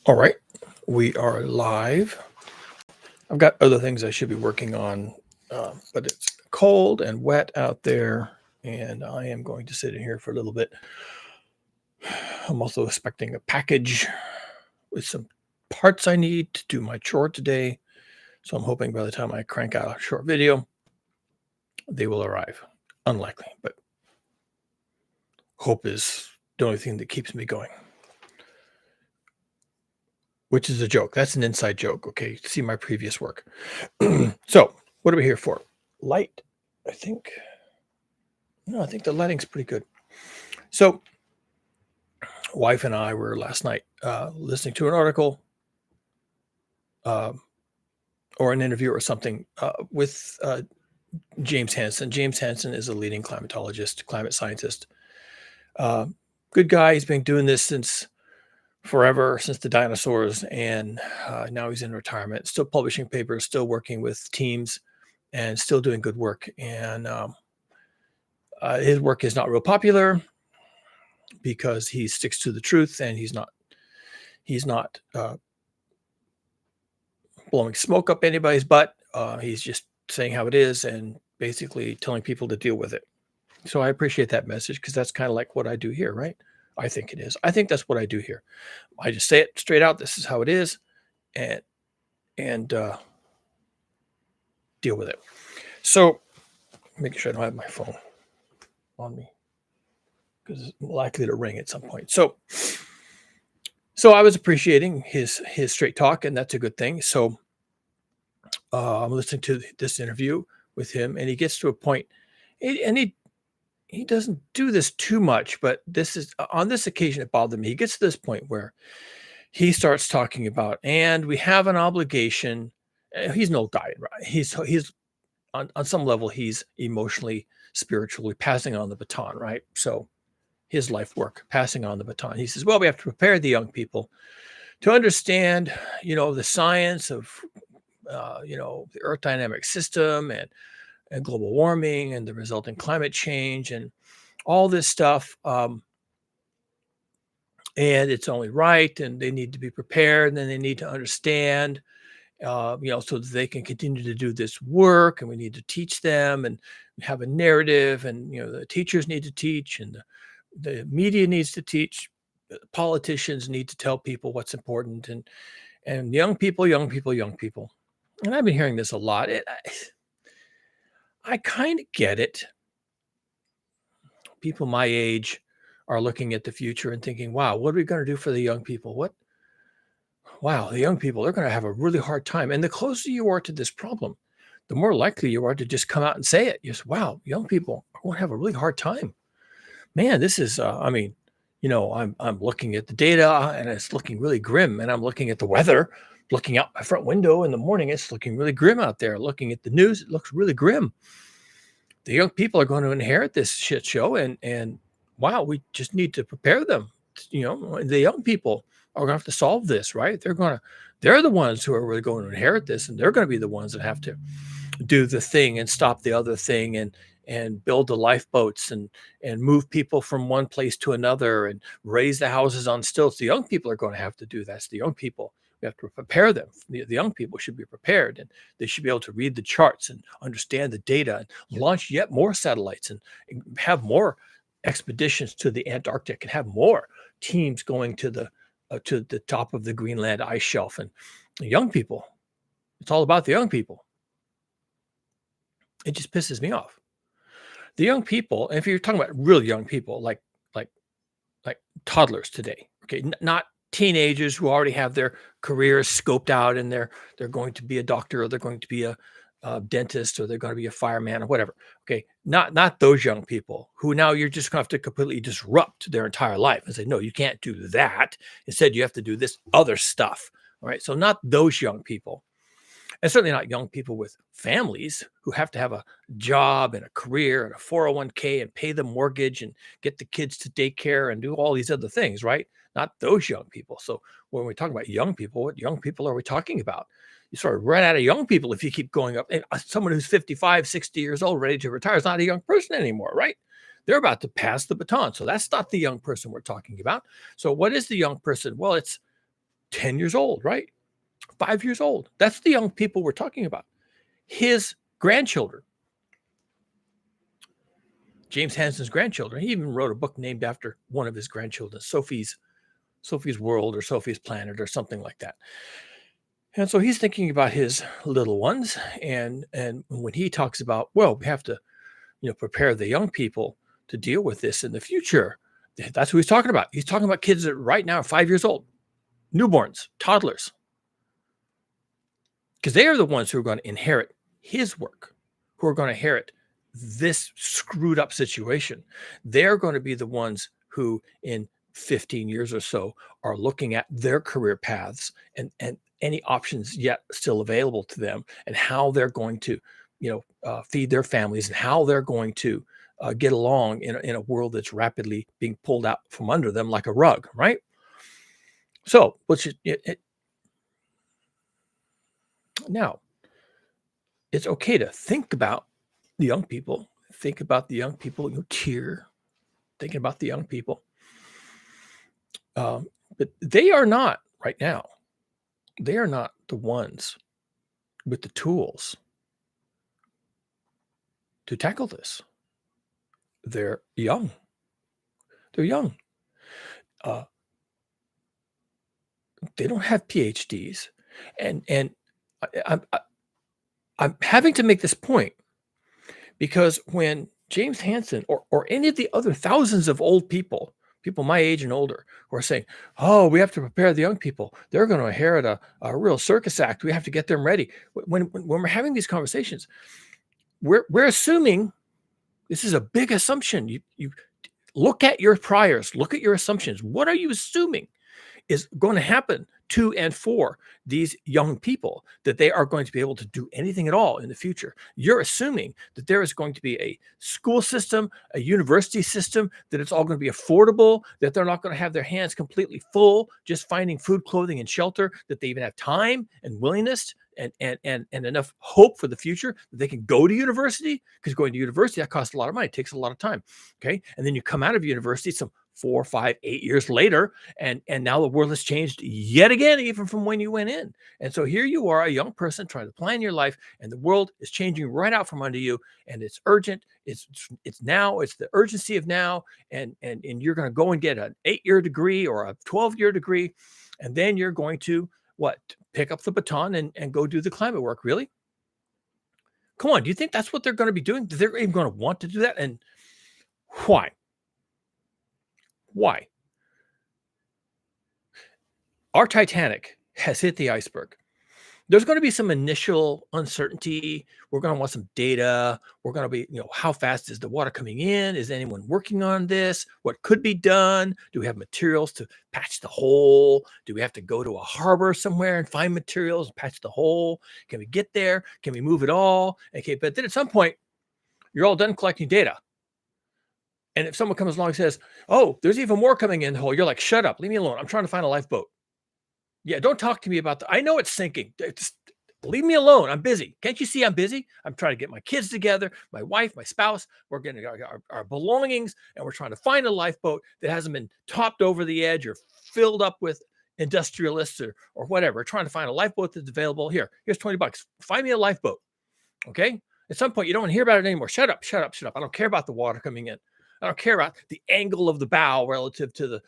All right, we are live. I've got other things I should be working on, but it's cold and wet out there, and I am going to sit in here for a little bit. I'm also expecting a package with some parts I need to do my chore today. So I'm hoping by the time I crank out a short video, they will arrive. Unlikely, but hope is the only thing that keeps me going. Which is a joke. That's an inside joke. Okay, see my previous work. So, what are we here for? Light, I think. No, I think the lighting's pretty good. So, wife and I were last night listening to an article uh, or an interview or something with James Hansen. James Hansen is a leading climatologist, climate scientist. Uh, Good guy. He's been doing this since forever, since the dinosaurs, and now he's in retirement. Still publishing papers, still working with teams, and still doing good work. And his work is not real popular because he sticks to the truth, and he's not blowing smoke up anybody's butt. He's just saying how it is and basically telling people to deal with it. So I appreciate that message because that's kind of like what I do here, right? I think it is. I think that's what I do here. I just say it straight out. This is how it is, and deal with it. So making sure I don't have my phone on me because it's likely to ring at some point. So I was appreciating his straight talk, and that's a good thing. So I'm listening to this interview with him, and he gets to a point, and he doesn't do this too much, but this is on this occasion it bothered me. He gets to this point where he starts talking about, and we have an obligation. He's an old guy, right? He's on some level he's emotionally, spiritually passing on the baton, right? So his life work, passing on the baton. He says, well, we have to prepare the young people to understand, the science of, the Earth dynamic system and global warming and the resulting climate change and all this stuff. And it's only right, and they need to be prepared, and then they need to understand, so that they can continue to do this work. And we need to teach them and have a narrative, and the teachers need to teach, and the media needs to teach. Politicians need to tell people what's important, and young people, young people, young people. And I've been hearing this a lot. I kind of get it. People my age are looking at the future and thinking, wow, what are we going to do for the young people? Wow, the young people, they're going to have a really hard time. And the closer you are to this problem, the more likely you are to just come out and say it. Just, wow, young people are going to have a really hard time. Man, this is, I'm looking at the data and it's looking really grim. And I'm looking at the weather, looking out my front window in the morning, it's looking really grim out there. Looking at the news, it looks really grim. The young people are going to inherit this shit show, and wow, we just need to prepare them. The young people are going to have to solve this, right? They're the ones who are really going to inherit this, and they're going to be the ones that have to do the thing and stop the other thing and build the lifeboats and move people from one place to another and raise the houses on stilts. The young people are going to have to do that. It's the young people. We have to prepare them. The young people should be prepared, and they should be able to read the charts and understand the data and launch yet more satellites and have more expeditions to the Antarctic and have more teams going to the top of the Greenland ice shelf. And the young people, it's all about the young people. It just pisses me off. The young people, and if you're talking about real young people, like toddlers today, okay, not teenagers who already have their careers scoped out and they're going to be a doctor, or they're going to be a dentist, or they're going to be a fireman or whatever. Okay, not those young people who now you're just going to have to completely disrupt their entire life and say, no, you can't do that. Instead, you have to do this other stuff. All right, so not those young people. And certainly not young people with families who have to have a job and a career and a 401k and pay the mortgage and get the kids to daycare and do all these other things, right? Not those young people. So when we talk about young people, what young people are we talking about? You sort of run out of young people if you keep going up. And someone who's 55, 60 years old, ready to retire is not a young person anymore, right? They're about to pass the baton. So that's not the young person we're talking about. So what is the young person? Well, it's 10 years old, right? 5 years old. That's the young people we're talking about. His grandchildren, James Hansen's grandchildren. He even wrote a book named after one of his grandchildren, Sophie's World or Sophie's Planet or something like that. And so he's thinking about his little ones, and when he talks about, well, we have to, prepare the young people to deal with this in the future. That's who he's talking about. He's talking about kids that right now are 5 years old, newborns, toddlers, because they are the ones who are going to inherit his work, who are going to inherit this screwed up situation. They're going to be the ones who in 15 years or so are looking at their career paths and any options yet still available to them, and how they're going to feed their families, and how they're going to get along in a world that's rapidly being pulled out from under them like a rug, right? So now it's okay to think about the young people, cheer, thinking about the young people. But they are not right now. They are not the ones with the tools to tackle this. They're young. They're young. They don't have PhDs, and I'm having to make this point because when James Hansen or any of the other thousands of old people my age and older, who are saying, "Oh, we have to prepare the young people. They're going to inherit a real circus act. We have to get them ready." When we're having these conversations, we're assuming this is a big assumption. You look at your priors, look at your assumptions. What are you assuming is going to happen to and for these young people, that they are going to be able to do anything at all in the future? You're assuming that there is going to be a school system, a university system, that it's all going to be affordable, that they're not going to have their hands completely full just finding food, clothing, and shelter, that they even have time and willingness and enough hope for the future that they can go to university, because going to university, that costs a lot of money. It takes a lot of time. Okay. And then you come out of university some 4, 5, 8 years later, and now the world has changed yet again, even from when you went in. And so here you are, a young person trying to plan your life, and the world is changing right out from under you, and it's urgent. It's now. It's the urgency of now, and you're going to go and get an 8-year degree or a 12-year degree, and then you're going to pick up the baton and go do the climate work. Really? Come on. Do you think that's what they're going to be doing? They're even going to want to do that? And why? Why? Our Titanic has hit the iceberg. There's going to be some initial uncertainty. We're going to want some data. We're going to be, how fast is the water coming in? Is anyone working on this? What could be done? Do we have materials to patch the hole? Do we have to go to a harbor somewhere and find materials and patch the hole? Can we get there? Can we move it all? Okay, but then at some point, you're all done collecting data. And if someone comes along and says, "Oh, there's even more coming in the hole," you're like, "Shut up, leave me alone. I'm trying to find a lifeboat." Yeah, don't talk to me about I know it's sinking. Just leave me alone. I'm busy. Can't you see I'm busy? I'm trying to get my kids together, my wife, my spouse. We're getting our belongings, and we're trying to find a lifeboat that hasn't been topped over the edge or filled up with industrialists or whatever. We're trying to find a lifeboat that's available. Here's $20. Find me a lifeboat. Okay? At some point, you don't want to hear about it anymore. Shut up, shut up, shut up. I don't care about the water coming in. I don't care about the angle of the bow relative to the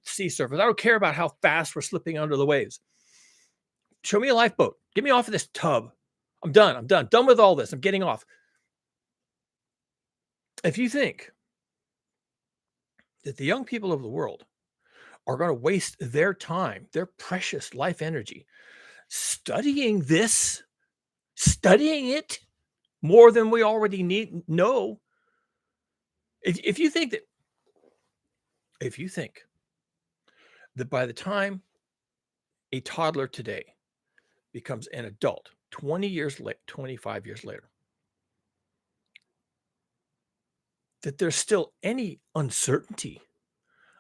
sea surface. I don't care about how fast we're slipping under the waves. Show me a lifeboat. Get me off of this tub. I'm done. I'm done with all this. I'm getting off. If you think that the young people of the world are going to waste their time, their precious life energy, studying it more than we already know, if you think that by the time a toddler today becomes an adult 20 years late, 25 years later, that there's still any uncertainty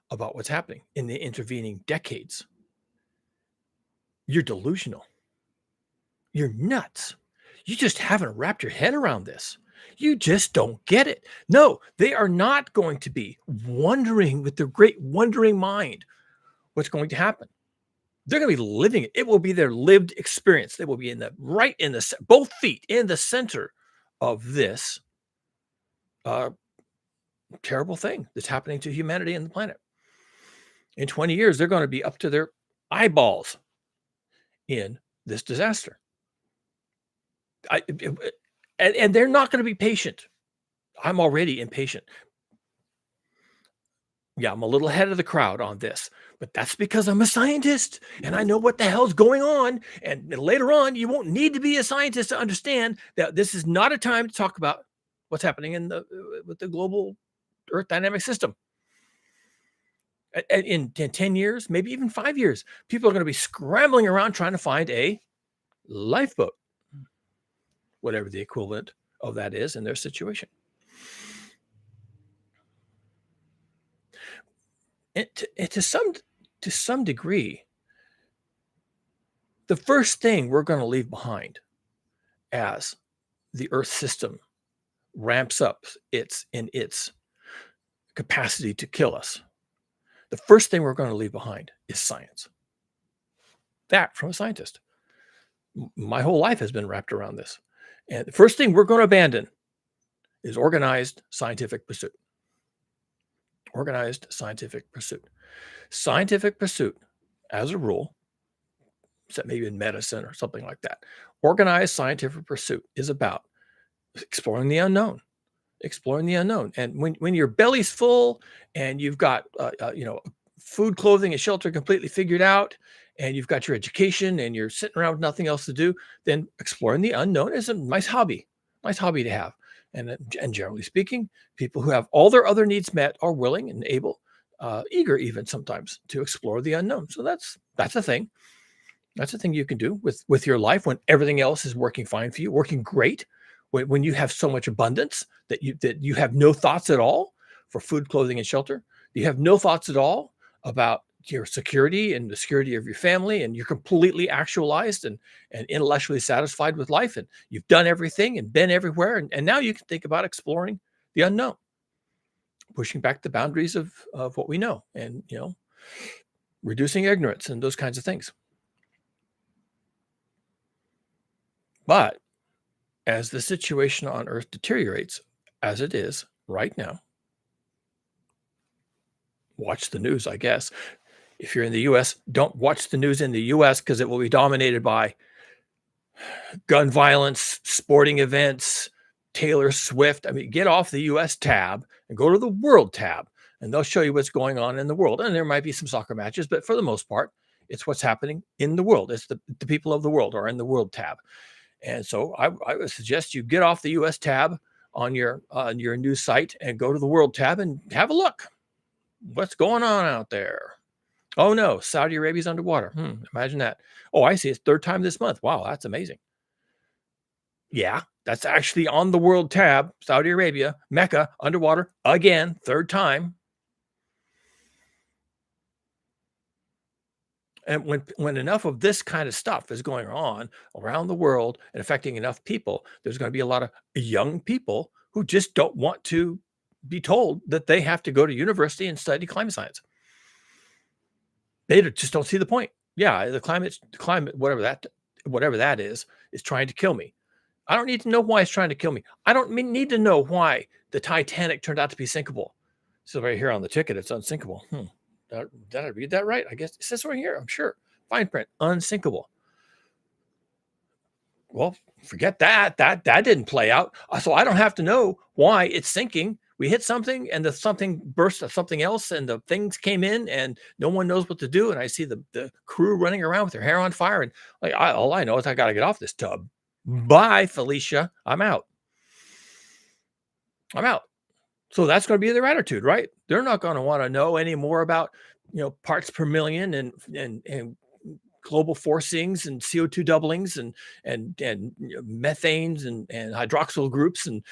about what's happening in the intervening decades, you're delusional. You're nuts. You just haven't wrapped your head around this. You just don't get it. No, they are not going to be wondering with their great wondering mind what's going to happen. They're going to be living it. It will be their lived experience. They will be in the right in the both feet in the center of this uh, terrible thing that's happening to humanity and the planet. In 20 years, they're going to be up to their eyeballs in this disaster. And they're not going to be patient. I'm already impatient. Yeah, I'm a little ahead of the crowd on this, but that's because I'm a scientist and I know what the hell's going on. And later on, you won't need to be a scientist to understand that this is not a time to talk about what's happening in the with the global Earth dynamic system. In 10 years, maybe even 5 years, people are going to be scrambling around trying to find a lifeboat, whatever the equivalent of that is in their situation. And to some degree, the first thing we're going to leave behind as the Earth system ramps up its capacity to kill us, the first thing we're going to leave behind is science. That from a scientist. My whole life has been wrapped around this. And the first thing we're going to abandon is organized scientific pursuit. Organized scientific pursuit. Scientific pursuit, as a rule, except maybe in medicine or something like that, organized scientific pursuit is about exploring the unknown. Exploring the unknown. And when your belly's full and you've got food, clothing, and shelter completely figured out, and you've got your education and you're sitting around with nothing else to do, then exploring the unknown is a nice hobby to have. And generally speaking, people who have all their other needs met are willing and able, eager even sometimes to explore the unknown. So that's a thing. That's a thing you can do with your life when everything else is working fine for you, working great. When you have so much abundance that you have no thoughts at all for food, clothing, and shelter. You have no thoughts at all about your security and the security of your family, and you're completely actualized and intellectually satisfied with life, and you've done everything and been everywhere, and now you can think about exploring the unknown, pushing back the boundaries of what we know, and reducing ignorance and those kinds of things. But as the situation on Earth deteriorates, as it is right now, watch the news, I guess. If you're in the US, don't watch the news in the US because it will be dominated by gun violence, sporting events, Taylor Swift. I mean, get off the US tab and go to the world tab, and they'll show you what's going on in the world. And there might be some soccer matches, but for the most part, it's what's happening in the world. It's the people of the world are in the world tab. And so I would suggest you get off the US tab on your news site and go to the world tab and have a look. What's going on out there? Oh no, Saudi Arabia's underwater. Imagine that. Oh, I see. It's third time this month. Wow, that's amazing. Yeah, that's actually on the world tab. Saudi Arabia, Mecca, underwater again, third time. And when enough of this kind of stuff is going on around the world and affecting enough people, there's going to be a lot of young people who just don't want to be told that they have to go to university and study climate science. They just don't see the point. Yeah, the climate, whatever that is trying to kill me. I don't need to know why it's trying to kill me. I don't need to know why the Titanic turned out to be sinkable. So right here on the ticket, it's unsinkable. Did I read that right? I guess it says right here, I'm sure. Fine print, unsinkable. Well, forget that. That didn't play out. So I don't have to know why it's sinking. We hit something and the something burst of something else and the things came in and no one knows what to do. And I see the crew running around with their hair on fire. And all I know is I got to get off this tub. Bye, Felicia. I'm out. So that's going to be their attitude, right? They're not going to want to know any more about, parts per million and global forcings and CO2 doublings and methanes and hydroxyl groups and,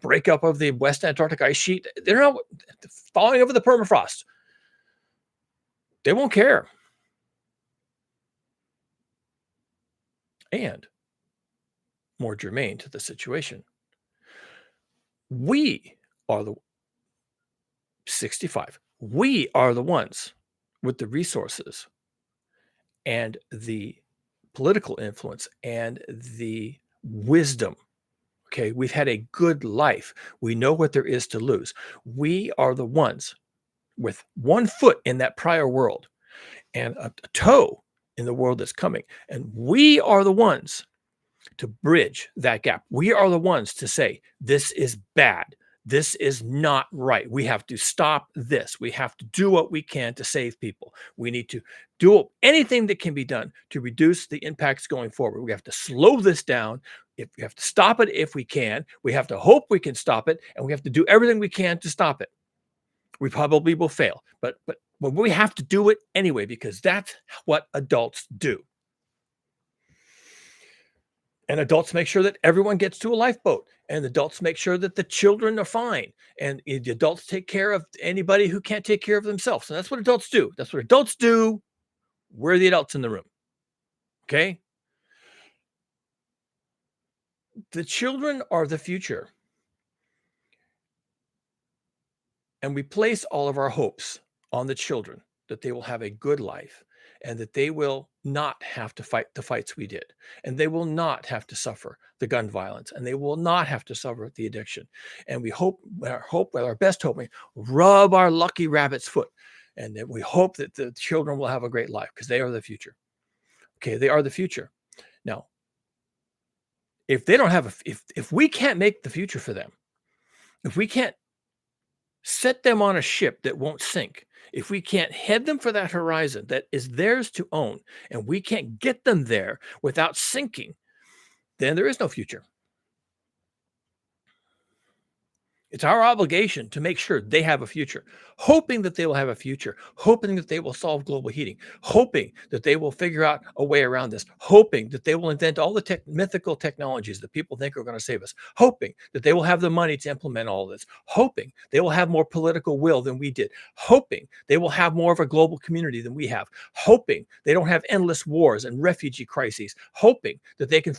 breakup of the West Antarctic ice sheet. They're not falling over the permafrost. They won't care. And more germane to the situation, we are the 65. We are the ones with the resources and the political influence and the wisdom. Okay, we've had a good life. We know what there is to lose. We are the ones with one foot in that prior world and a toe in the world that's coming. And we are the ones to bridge that gap. We are the ones to say, this is bad. This is not right. We have to stop this. We have to do what we can to save people. We need to do anything that can be done to reduce the impacts going forward. We have to slow this down. If we have to stop it if we can, we have to hope we can stop it, and we have to do everything we can to stop it. We probably will fail, but we have to do it anyway because that's what adults do. And adults make sure that everyone gets to a lifeboat, and adults make sure that the children are fine, and the adults take care of anybody who can't take care of themselves. And that's what adults do. That's what adults do. We're the adults in the room. Okay? The children are the future. And we place all of our hopes on the children, that they will have a good life and that they will not have to fight the fights we did. And they will not have to suffer the gun violence, and they will not have to suffer the addiction. And we hope with our best hope, we rub our lucky rabbit's foot. And that we hope that the children will have a great life because they are the future. Okay, they are the future. Now, if they don't have if we can't make the future for them, if we can't set them on a ship that won't sink, if we can't head them for that horizon that is theirs to own, and we can't get them there without sinking, then there is no future. It's our obligation to make sure they have a future, hoping that they will have a future, hoping that they will solve global heating, hoping that they will figure out a way around this, hoping that they will invent all the mythical technologies that people think are going to save us, hoping that they will have the money to implement all this, hoping they will have more political will than we did, hoping they will have more of a global community than we have, hoping they don't have endless wars and refugee crises, hoping that they can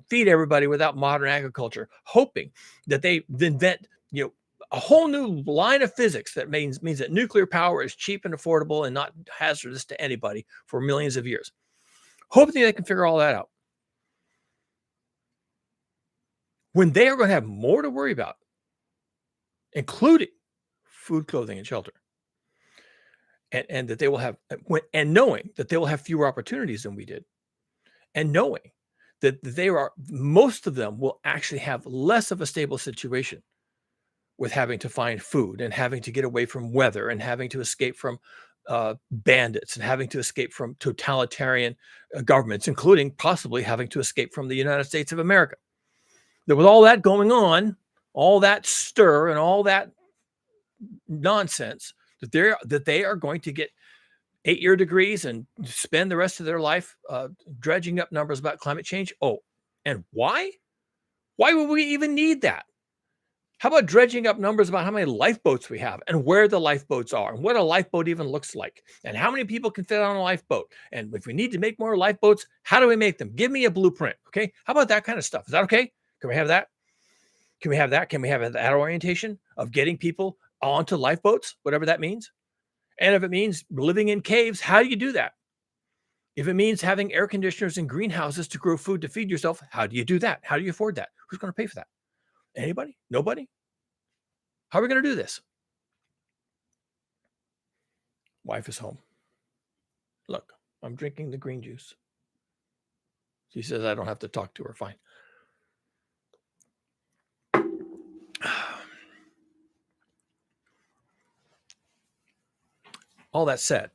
feed everybody without modern agriculture, hoping that they invent, a whole new line of physics that means that nuclear power is cheap and affordable and not hazardous to anybody for millions of years. Hoping they can figure all that out. When they are going to have more to worry about, including food, clothing, and shelter. And that they will have, and knowing that they will have fewer opportunities than we did, and knowing that most of them will actually have less of a stable situation with having to find food and having to get away from weather and having to escape from bandits and having to escape from totalitarian governments, including possibly having to escape from the United States of America. That with all that going on, all that stir and all that nonsense, that they are going to get 8-year degrees and spend the rest of their life dredging up numbers about climate change. Oh, and why? Why would we even need that? How about dredging up numbers about how many lifeboats we have and where the lifeboats are and what a lifeboat even looks like and how many people can fit on a lifeboat? And if we need to make more lifeboats, how do we make them? Give me a blueprint. Okay. How about that kind of stuff? Is that okay? Can we have that? Can we have that? Can we have that orientation of getting people onto lifeboats, whatever that means? And if it means living in caves, how do you do that? If it means having air conditioners and greenhouses to grow food to feed yourself, how do you do that? How do you afford that? Who's going to pay for that? Anybody? Nobody? How are we going to do this? Wife is home. Look, I'm drinking the green juice. She says I don't have to talk to her. Fine. All that said,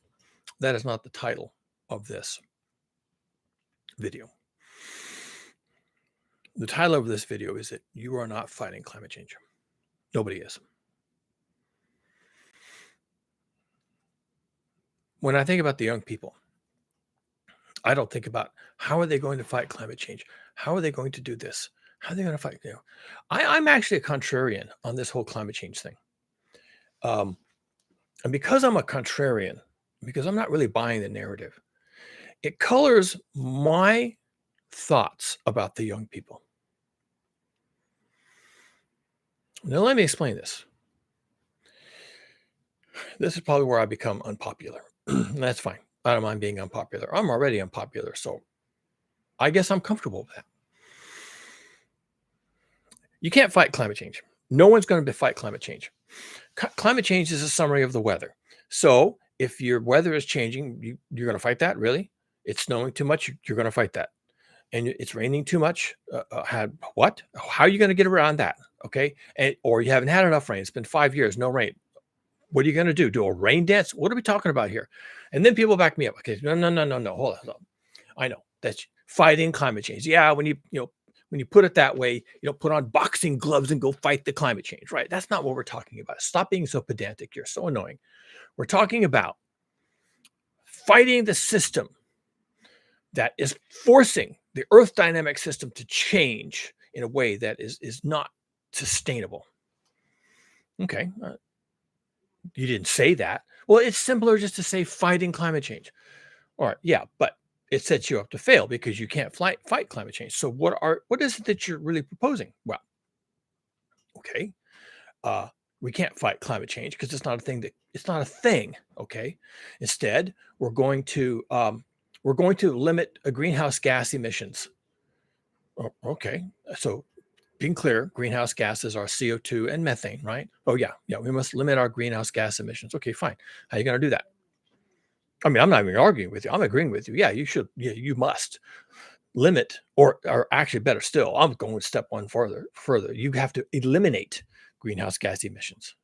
that is not the title of this video. The title of this video is that you are not fighting climate change. Nobody is. When I think about the young people, I don't think about how are they going to fight climate change? How are they going to do this? How are they going to fight? I'm actually a contrarian on this whole climate change thing. And because I'm a contrarian, because I'm not really buying the narrative, it colors my thoughts about the young people. Now, let me explain this. This is probably where I become unpopular. That's fine. I don't mind being unpopular. I'm already unpopular, so I guess I'm comfortable with that. You can't fight climate change. No one's going to fight climate change. Climate change is a summary of the weather. So if your weather is changing, you're going to fight that? Really? It's snowing too much, you're going to fight that. And it's raining too much. What? How are you going to get around that? Okay. Or you haven't had enough rain. It's been 5 years, no rain. What are you going to do? Do a rain dance? What are we talking about here? And then people back me up. Okay. No, no, no, no, no. Hold on. I know that's fighting climate change. Yeah. When you put it that way, put on boxing gloves and go fight the climate change, right? That's not what we're talking about. Stop being so pedantic. You're so annoying. We're talking about fighting the system that is forcing the Earth dynamic system to change in a way that is not sustainable. Okay, you didn't say that. Well, it's simpler just to say fighting climate change. All right, yeah, but it sets you up to fail because you can't fight climate change. So what is it that you're really proposing? Well, okay, we can't fight climate change because it's not a thing. It's not a thing. Okay, instead we're going to limit greenhouse gas emissions. Oh, okay, so being clear, greenhouse gases are CO2 and methane, right? Oh yeah, we must limit our greenhouse gas emissions. Okay, fine. How are you going to do that? I mean, I'm not even arguing with you. I'm agreeing with you. Yeah, you should. Yeah, you must limit, or actually, better still, I'm going step one further. You have to eliminate greenhouse gas emissions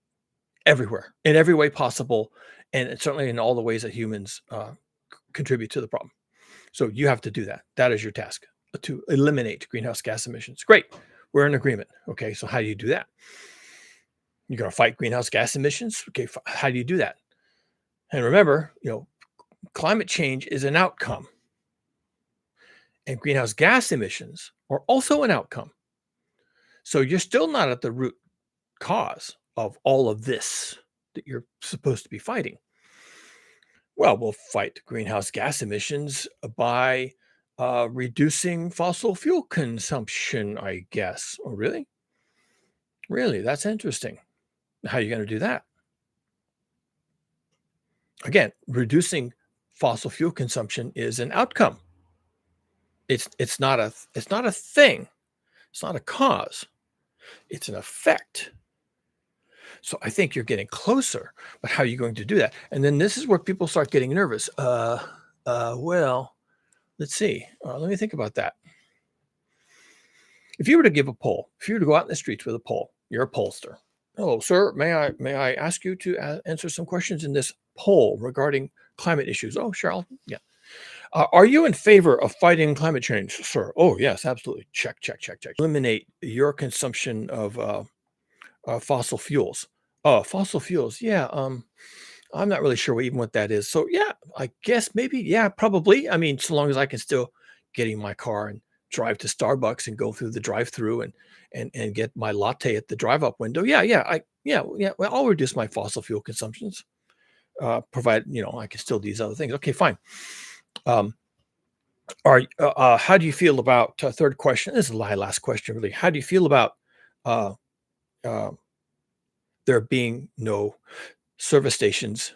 everywhere, in every way possible, and certainly in all the ways that humans contribute to the problem. So you have to do that. That is your task, to eliminate greenhouse gas emissions. Great. We're in agreement. Okay. So how do you do that? You're going to fight greenhouse gas emissions. Okay. How do you do that? And remember, climate change is an outcome, and greenhouse gas emissions are also an outcome. So you're still not at the root cause of all of this that you're supposed to be fighting. Well, we'll fight greenhouse gas emissions by reducing fossil fuel consumption, I guess. Oh, really? Really? That's interesting. How are you going to do that? Again, reducing fossil fuel consumption is an outcome. It's not a thing. It's not a cause. It's an effect. So I think you're getting closer, but how are you going to do that? And then this is where people start getting nervous. Well, let's see. Let me think about that. If you were to give a poll, if you were to go out in the streets with a poll, you're a pollster. Hello, sir. May I ask you to answer some questions in this poll regarding climate issues? Oh, sure. Yeah. Are you in favor of fighting climate change, sir? Oh, yes, absolutely. Check, check, check, check. Eliminate your consumption of fossil fuels. Oh, fossil fuels. Yeah. I'm not really sure even what that is. So yeah, I guess maybe, yeah, probably. I mean, so long as I can still get in my car and drive to Starbucks and go through the drive-through and get my latte at the drive-up window. Well, I'll reduce my fossil fuel consumptions, provided I can still do these other things. Okay, fine. How do you feel about third question? This is my last question, really. How do you feel about uh, uh, there being no service stations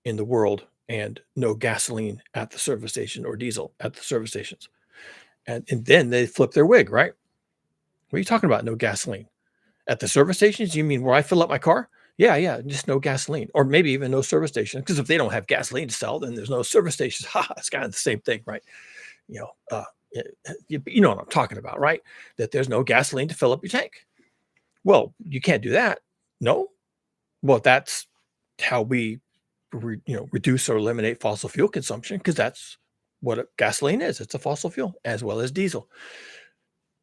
in the world and no gasoline at the service station or diesel at the service stations? And then they flip their wig, right? What are you talking about? No gasoline at the service stations? You mean where I fill up my car? Yeah, just no gasoline, or maybe even no service station. Because if they don't have gasoline to sell, then there's no service stations. It's kind of the same thing, right? You know, uh, you know what I'm talking about, right? That there's no gasoline to fill up your tank. Well, you can't do that. No. Well, that's how we, reduce or eliminate fossil fuel consumption, because that's what gasoline is. It's a fossil fuel as well as diesel.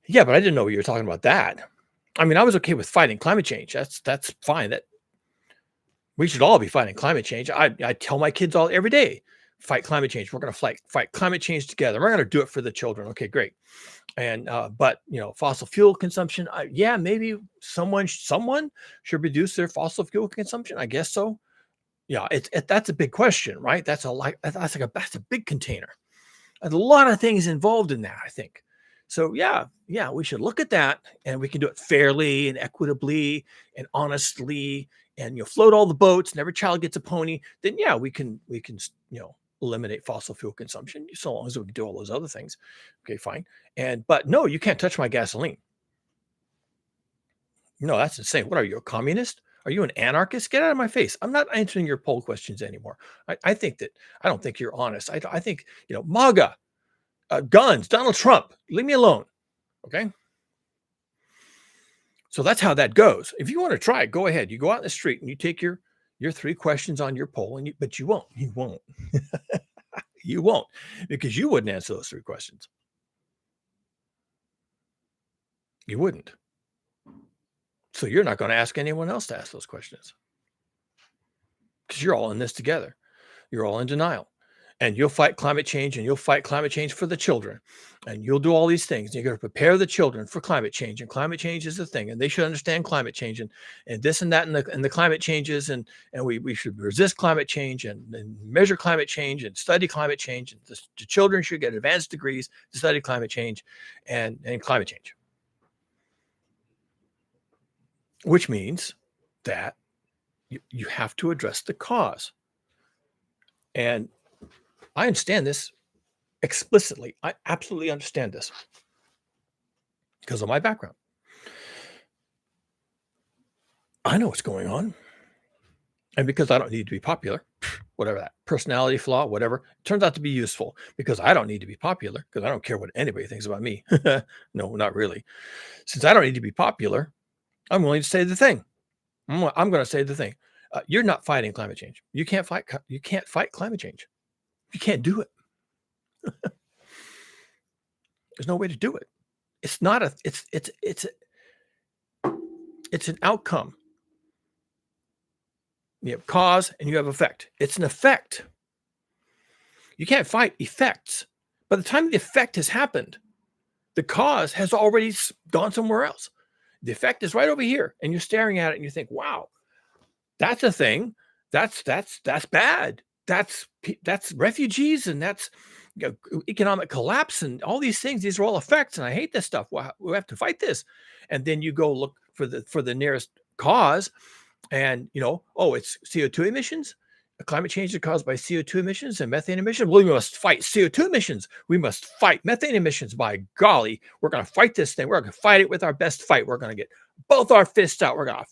Yeah, but I didn't know you were talking about that. I mean, I was okay with fighting climate change. That's fine. That we should all be fighting climate change. I tell my kids all every day, fight climate change. We're going to fight climate change together. We're going to do it for the children. Okay, great. And but fossil fuel consumption. Yeah, maybe someone should reduce their fossil fuel consumption. I guess so. Yeah, that's a big question, right? That's a big container. There's a lot of things involved in that, I think. So yeah, we should look at that, and we can do it fairly and equitably and honestly, and float all the boats, and every child gets a pony. Then yeah, we can eliminate fossil fuel consumption, so long as we can do all those other things. Okay, fine. But no, you can't touch my gasoline. No, that's insane. What are you, a communist? Are you an anarchist? Get out of my face. I'm not answering your poll questions anymore. I think that I don't think you're honest. I think, MAGA, guns, Donald Trump, leave me alone. Okay. So that's how that goes. If you want to try it, go ahead. You go out in the street and you take your three questions on your poll, but you won't. You won't. You won't, because you wouldn't answer those three questions. You wouldn't. So you're not going to ask anyone else to ask those questions, because you're all in this together. You're all in denial. And you'll fight climate change, and you'll fight climate change for the children. And you'll do all these things. You're going to prepare the children for climate change. And climate change is the thing. And they should understand climate change and this and that and the climate changes. And we should resist climate change and measure climate change and study climate change. And the children should get advanced degrees to study climate change and climate change. Which means that you have to address the cause. And I understand this explicitly. I absolutely understand this because of my background. I know what's going on. And because I don't need to be popular, whatever that personality flaw, whatever, it turns out to be useful because I don't need to be popular because I don't care what anybody thinks about me. No, not really. Since I don't need to be popular, I'm willing to say the thing. I'm going to say the thing. You're not fighting climate change. You can't fight climate change. You can't do it. There's no way to do it. It's not a, it's an outcome. You have cause and you have effect. It's an effect. You can't fight effects. By the time the effect has happened, the cause has already gone somewhere else. The effect is right over here, and you're staring at it and you think, wow, that's a thing. That's bad. That's refugees, and that's economic collapse and all these things. These are all effects, and I hate this stuff. We have to fight this. And then you go look for the nearest cause, and it's CO2 emissions. Climate change is caused by CO2 emissions and methane emissions. Well, we must fight CO2 emissions. We must fight methane emissions. By golly, we're going to fight this thing. We're going to fight it with our best fight. We're going to get both our fists out. We're going to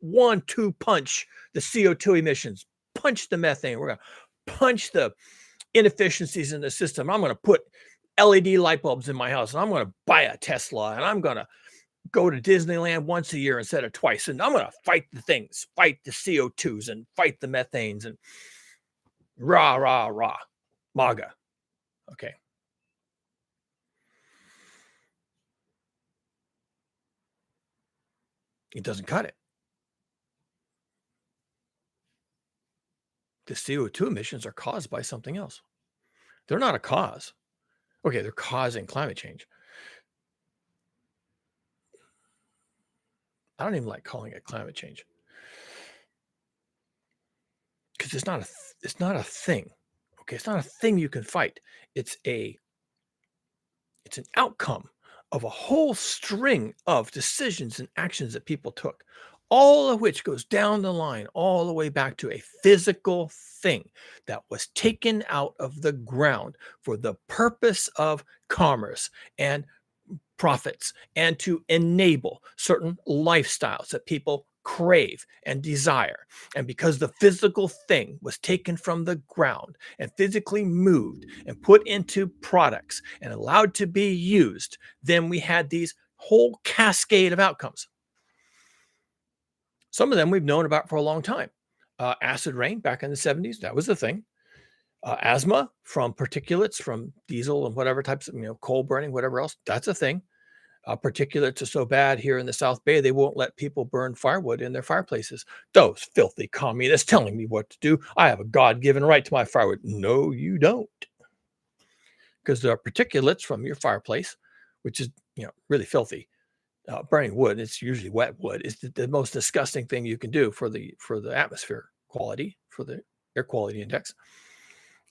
1-2 punch the CO2 emissions, punch the methane. We're going to punch the inefficiencies in the system. I'm going to put LED light bulbs in my house, and I'm going to buy a Tesla, and I'm going to go to Disneyland once a year instead of twice. And I'm going to fight the things, fight the CO2s and fight the methanes and rah, rah, rah, MAGA. Okay. It doesn't cut it. The CO2 emissions are caused by something else. They're not a cause. Okay, they're causing climate change. I don't even like calling it climate change, because it's not a thing. Okay, it's not a thing you can fight. It's an outcome of a whole string of decisions and actions that people took, all of which goes down the line, all the way back to a physical thing that was taken out of the ground for the purpose of commerce and profits and to enable certain lifestyles that people crave and desire. And because the physical thing was taken from the ground and physically moved and put into products and allowed to be used, then we had these whole cascade of outcomes. Some of them we've known about for a long time. Acid rain back in the 70s, that was the thing. Asthma from particulates from diesel and whatever types of, coal burning, whatever else, that's a thing. Particulates are so bad here in the South Bay, they won't let people burn firewood in their fireplaces. Those filthy communists telling me what to do. I have a God-given right to my firewood. No, you don't. Because there are particulates from your fireplace, which is, really filthy. Burning wood, it's usually wet wood, is the most disgusting thing you can do for the atmosphere quality, for the air quality index.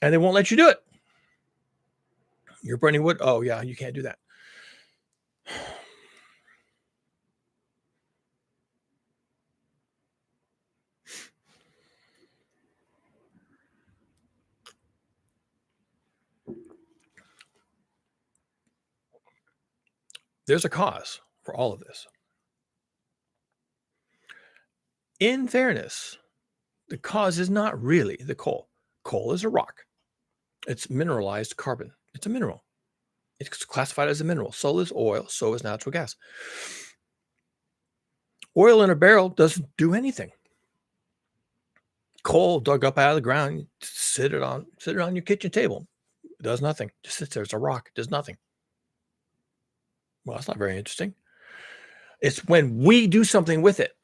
And they won't let you do it. You're burning wood. Oh yeah, you can't do that. There's a cause for all of this. In fairness, the cause is not really the coal. Coal is a rock. It's mineralized carbon. It's a mineral. It's classified as a mineral. So is oil. So is natural gas. Oil in a barrel doesn't do anything. Coal dug up out of the ground, sit it on your kitchen table. It does nothing. Just sits there. It's a rock. It does nothing. Well, that's not very interesting. It's when we do something with it.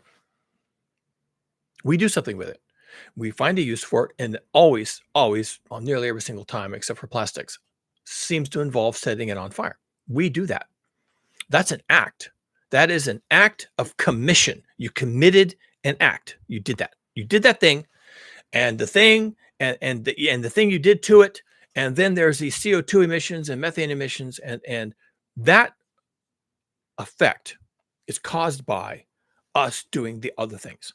We do something with it. We find a use for it, and always, on nearly every single time, except for plastics, seems to involve setting it on fire. We do that. That's an act. That is an act of commission. You committed an act. You did that. You did that thing, and the thing, and the thing you did to it, and then there's these CO2 emissions and methane emissions, and that effect is caused by us doing the other things,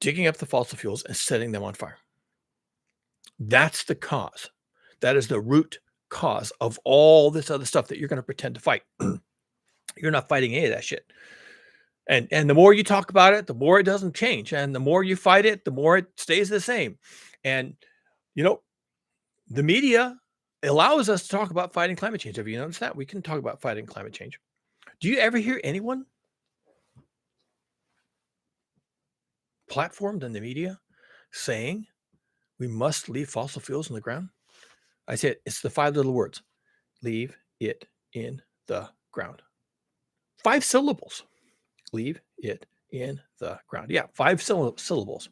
digging up the fossil fuels and setting them on fire. That's the cause. That is the root cause of all this other stuff that you're going to pretend to fight. You're not fighting any of that shit. And the more you talk about it, the more it doesn't change. And the more you fight it, the more it stays the same. And, the media allows us to talk about fighting climate change. Have you noticed that? We can talk about fighting climate change. Do you ever hear anyone platformed in the media saying we must leave fossil fuels in the ground? I said it's the 5 little words. Leave it in the ground. 5 syllables. Leave it in the ground. Yeah, 5 syllables.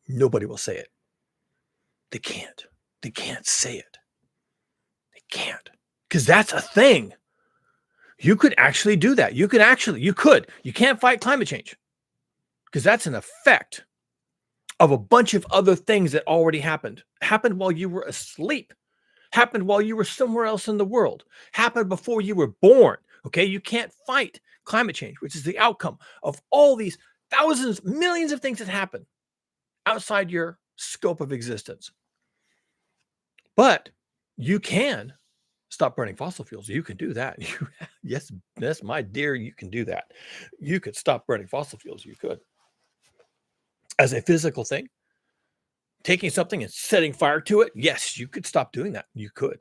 Nobody will say it. They can't. They can't say it. They can't. Because that's a thing. You could actually do that. You could. You can't fight climate change. Because that's an effect of a bunch of other things that already happened. Happened while you were asleep. Happened while you were somewhere else in the world. Happened before you were born. Okay? You can't fight climate change, which is the outcome of all these thousands, millions of things that happen outside your scope of existence. But you can stop burning fossil fuels. You can do that. Yes, my dear, you can do that. You could stop burning fossil fuels. You could. As a physical thing, taking something and setting fire to it, yes, you could stop doing that. You could.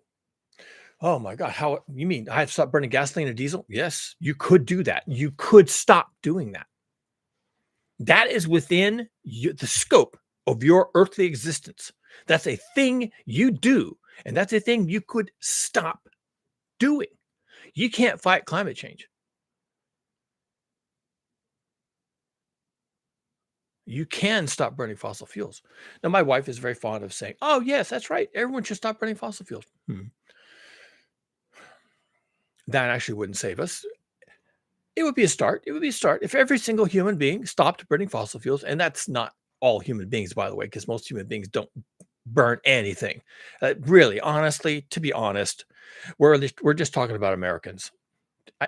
Oh my God, how you mean I have to stop burning gasoline and diesel? Yes, you could do that. You could stop doing that. That is within the scope of your earthly existence. That's a thing you do, and that's a thing you could stop doing. You can't fight climate change. You can stop burning fossil fuels. Now, my wife is very fond of saying, oh, yes, that's right. Everyone should stop burning fossil fuels. That actually wouldn't save us. It would be a start. It would be a start. If every single human being stopped burning fossil fuels, and that's not all human beings, by the way, because most human beings don't burn anything. Really, honestly, to be honest, we're just talking about Americans.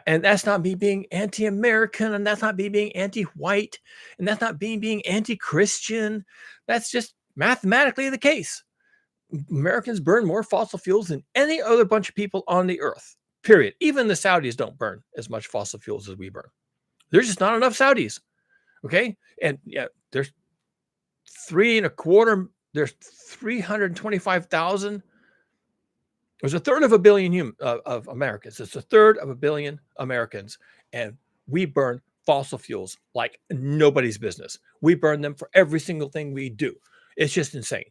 And that's not me being anti-American, and that's not me being anti-white, and that's not me being anti-Christian. That's just mathematically the case. Americans burn more fossil fuels than any other bunch of people on the earth, period. Even the Saudis don't burn as much fossil fuels as we burn. There's just not enough Saudis, okay? And yeah, there's 325,000. There's a third of a billion of Americans. It's a third of a billion Americans, and we burn fossil fuels like nobody's business. We burn them for every single thing we do. It's just insane.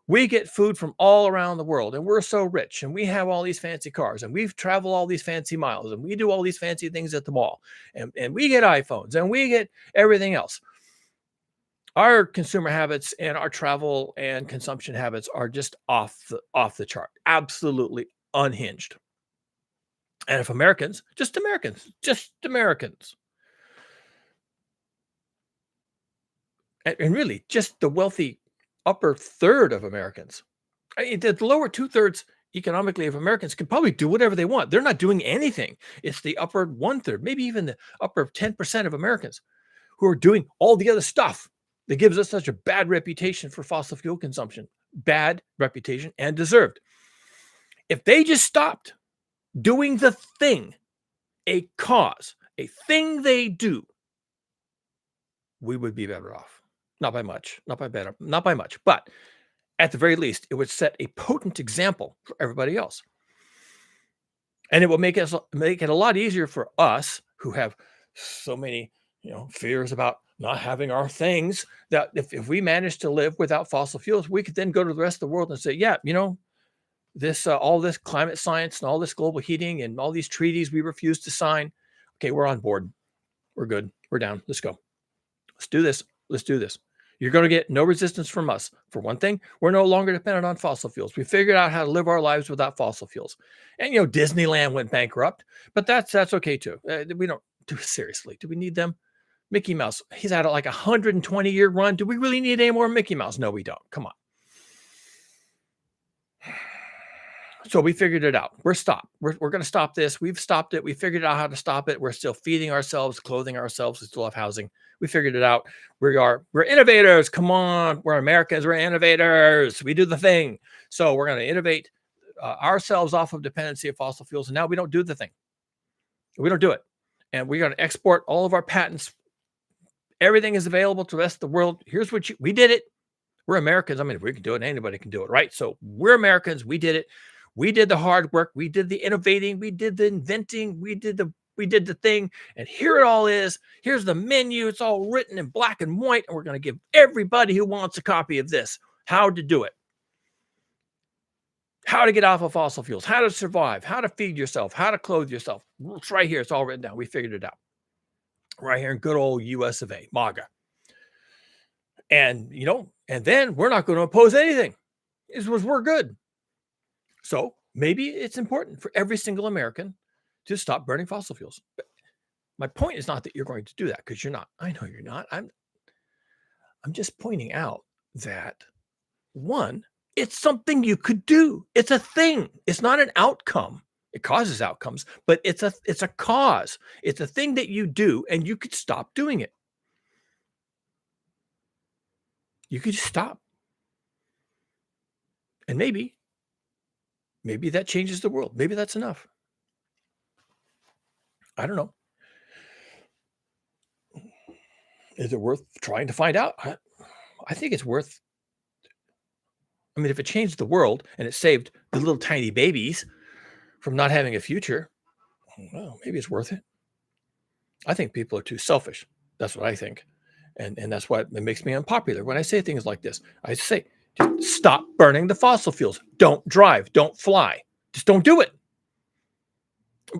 We get food from all around the world, and we're so rich, and we have all these fancy cars, and we've traveled all these fancy miles, and we do all these fancy things at the mall, and we get iPhones, and we get everything else. Our consumer habits and our travel and consumption habits are just off the chart, absolutely unhinged. And if Americans, and really just the wealthy upper third of Americans, the lower 2/3 economically of Americans can probably do whatever they want. They're not doing anything. It's the upper 1/3, maybe even the upper 10% of Americans who are doing all the other stuff that gives us such a bad reputation for fossil fuel consumption. Bad reputation and deserved. If they just stopped doing the thing, a cause, a thing they do, we would be better off. Not by much, not by better, not by much, but at the very least, it would set a potent example for everybody else. And it will make it a lot easier for us who have so many, fears about not having our things, that if we manage to live without fossil fuels, we could then go to the rest of the world and say, yeah, this all this climate science and all this global heating and all these treaties we refuse to sign. Okay, we're on board. We're good. We're down. Let's go. Let's do this. Let's do this. You're going to get no resistance from us. For one thing, we're no longer dependent on fossil fuels. We figured out how to live our lives without fossil fuels. And Disneyland went bankrupt, but that's okay too. We don't do seriously. Do we need them? Mickey Mouse, he's had like a 120-year run. Do we really need any more Mickey Mouse? No, we don't. Come on. So we figured it out. We're stopped. We're going to stop this. We've stopped it. We figured out how to stop it. We're still feeding ourselves, clothing ourselves. We still have housing. We figured it out. We're innovators. Come on. We're Americans. We're innovators. We do the thing. So we're going to innovate ourselves off of dependency of fossil fuels. And now we don't do the thing. We don't do it. And we're going to export all of our patents. Everything is available to the rest of the world. Here's what we did it. We're Americans. I mean, if we can do it, anybody can do it, right? So we're Americans. We did it. We did the hard work. We did the innovating. We did the inventing. We did the thing. And here it all is. Here's the menu. It's all written in black and white. And we're going to give everybody who wants a copy of this how to do it. How to get off of fossil fuels, how to survive, how to feed yourself, how to clothe yourself. It's right here. It's all written down. We figured it out. Right here in good old US of A, MAGA. And, and then we're not going to oppose anything. We're good. So maybe it's important for every single American to stop burning fossil fuels. But my point is not that you're going to do that, because you're not. I know you're not. I'm just pointing out that, one, it's something you could do. It's a thing. It's not an outcome. It causes outcomes, but it's a cause. It's a thing that you do, and you could stop doing it. You could just stop. And maybe that changes the world. Maybe that's enough. I don't know. Is it worth trying to find out? I think it's worth. I mean, if it changed the world and it saved the little tiny babies from not having a future, well, maybe it's worth it. I think people are too selfish. That's what I think. And that's why it makes me unpopular. When I say things like this, I say, stop burning the fossil fuels. Don't drive. Don't fly. Just don't do it.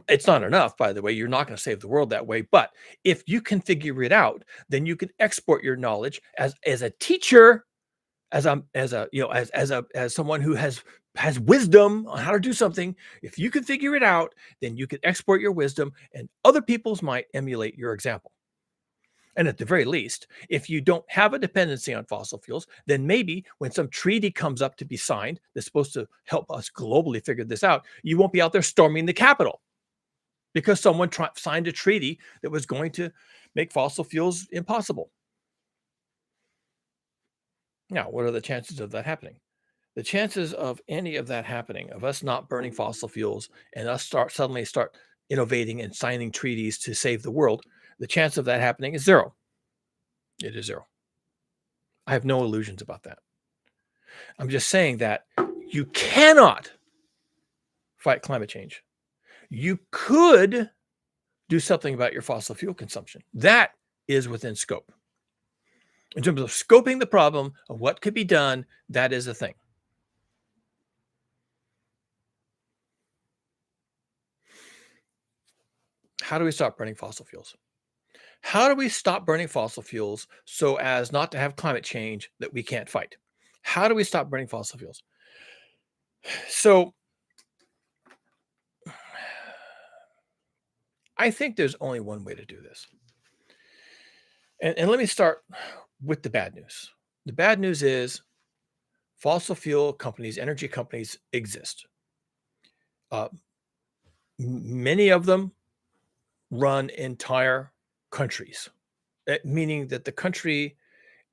It's not enough, by the way. You're not going to save the world that way. But if you can figure it out, then you can export your knowledge as a teacher, as someone who has wisdom on how to do something. If you can figure it out, then you can export your wisdom, and other people's might emulate your example. And at the very least, if you don't have a dependency on fossil fuels, then maybe when some treaty comes up to be signed that's supposed to help us globally figure this out, you won't be out there storming the Capitol because someone signed a treaty that was going to make fossil fuels impossible. Now, what are the chances of that happening? The chances of any of that happening, of us not burning fossil fuels and us suddenly start innovating and signing treaties to save the world, the chance of that happening is zero. It is zero. I have no illusions about that. I'm just saying that you cannot fight climate change. You could do something about your fossil fuel consumption. That is within scope. In terms of scoping the problem of what could be done, that is a thing. How do we stop burning fossil fuels? How do we stop burning fossil fuels so as not to have climate change that we can't fight? How do we stop burning fossil fuels? So I think there's only one way to do this. And let me start with the bad news. The bad news is fossil fuel companies, energy companies exist. Many of them run entire countries, meaning that the country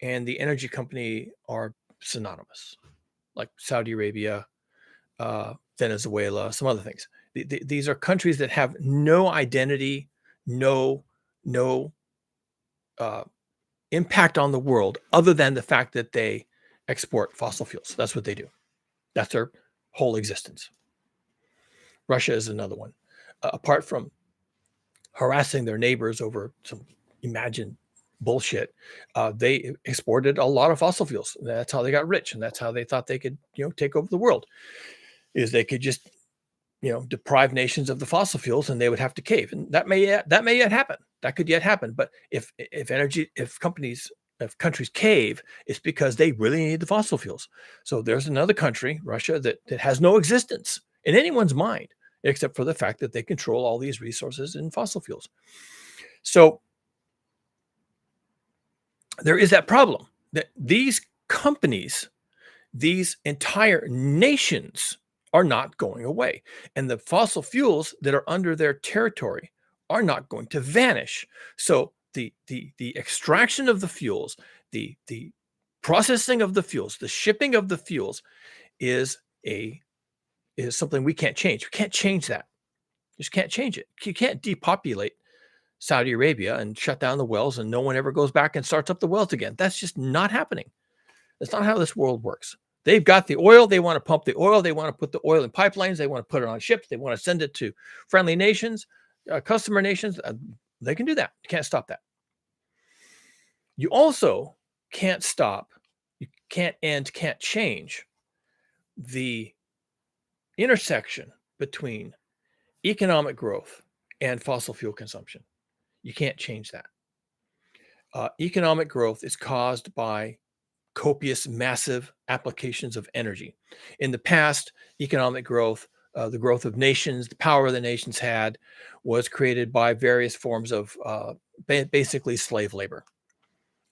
and the energy company are synonymous, like Saudi Arabia, Venezuela, some other things. These are countries that have no identity, no no uh, impact on the world other than the fact that they export fossil fuels. That's what they do. That's their whole existence. Russia is another one. Apart from harassing their neighbors over some imagined bullshit, they exported a lot of fossil fuels. That's how they got rich, and that's how they thought they could, take over the world. Is they could just, deprive nations of the fossil fuels, and they would have to cave. And that may yet happen. That could yet happen. But if countries cave, it's because they really need the fossil fuels. So there's another country, Russia, that has no existence in anyone's mind, except for the fact that they control all these resources in fossil fuels. So there is that problem that these companies, these entire nations are not going away. And the fossil fuels that are under their territory are not going to vanish. So the extraction of the fuels, the processing of the fuels, the shipping of the fuels is something we can't change. We can't change that. You just can't change it. You can't depopulate Saudi Arabia and shut down the wells and no one ever goes back and starts up the wells again. That's just not happening. That's not how this world works. They've got the oil. They want to pump the oil. They want to put the oil in pipelines. They want to put it on ships. They want to send it to friendly nations, customer nations. They can do that. You can't stop that. You also can't stop, you can't change the intersection between economic growth and fossil fuel consumption. You can't change that. Economic growth is caused by copious, massive applications of energy. In the past, economic growth, the growth of nations, the power the nations had, was created by various forms of basically slave labor